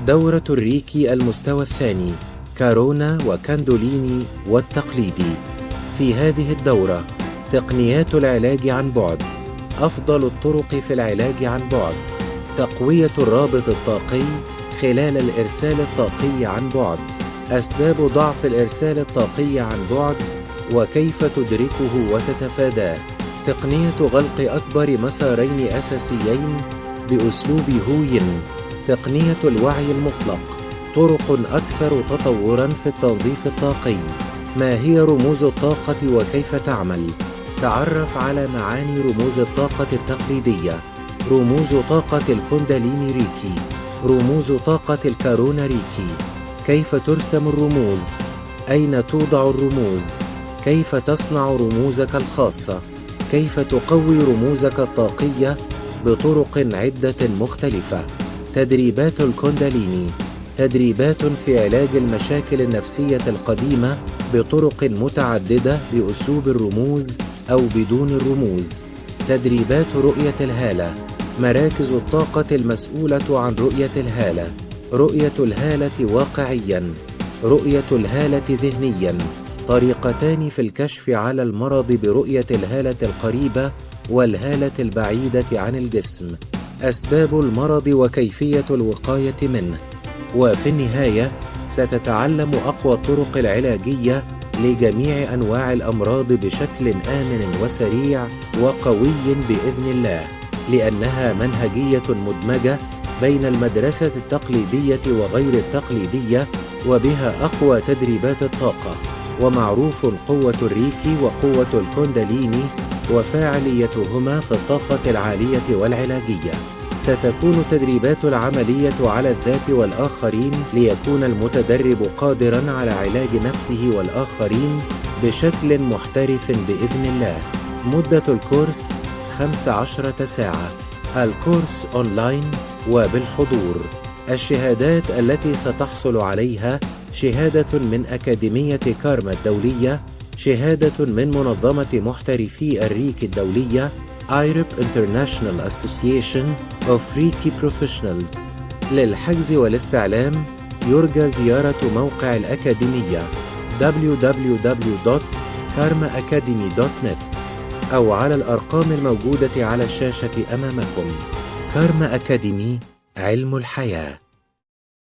دورة الريكي المستوى الثاني، كارونا وكاندوليني والتقليدي. في هذه الدورة تقنيات العلاج عن بعد، أفضل الطرق في العلاج عن بعد، تقوية الرابط الطاقي خلال الإرسال الطاقي عن بعد، أسباب ضعف الإرسال الطاقي عن بعد وكيف تدركه وتتفاداه، تقنية غلق أكبر مسارين أساسيين بأسلوب هوين، تقنية الوعي المطلق، طرق أكثر تطوراً في التنظيف الطاقي، ما هي رموز الطاقة وكيف تعمل، تعرف على معاني رموز الطاقة التقليدية، رموز طاقة الكونداليني ريكي، رموز طاقة الكارونا ريكي، كيف ترسم الرموز، أين توضع الرموز، كيف تصنع رموزك الخاصة، كيف تقوي رموزك الطاقية بطرق عدة مختلفة. تدريبات الكونداليني، تدريبات في علاج المشاكل النفسية القديمة بطرق متعددة بأسلوب الرموز أو بدون الرموز. تدريبات رؤية الهالة، مراكز الطاقة المسؤولة عن رؤية الهالة، رؤية الهالة واقعياً، رؤية الهالة ذهنياً، طريقتان في الكشف على المرض برؤية الهالة القريبة والهالة البعيدة عن الجسم، أسباب المرض وكيفية الوقاية منه. وفي النهاية ستتعلم أقوى الطرق العلاجية لجميع أنواع الأمراض بشكل آمن وسريع وقوي بإذن الله، لأنها منهجية مدمجة بين المدرسة التقليدية وغير التقليدية، وبها أقوى تدريبات الطاقة، ومعروف قوة الريكي وقوة الكونداليني وفاعليتهما في الطاقة العالية والعلاجية. ستكون التدريبات العملية على الذات والآخرين ليكون المتدرب قادراً على علاج نفسه والآخرين بشكل محترف بإذن الله. مدة الكورس 15 ساعة، الكورس أونلاين وبالحضور. الشهادات التي ستحصل عليها: شهادة من أكاديمية كارما الدولية، شهادة من منظمة محترفي الريكي الدولية IRIP International Association of Reiki Professionals. للحجز والاستعلام يرجى زيارة موقع الأكاديمية www.karmaacademy.net أو على الأرقام الموجودة على الشاشة أمامكم. كارما أكاديمي، علم الحياة.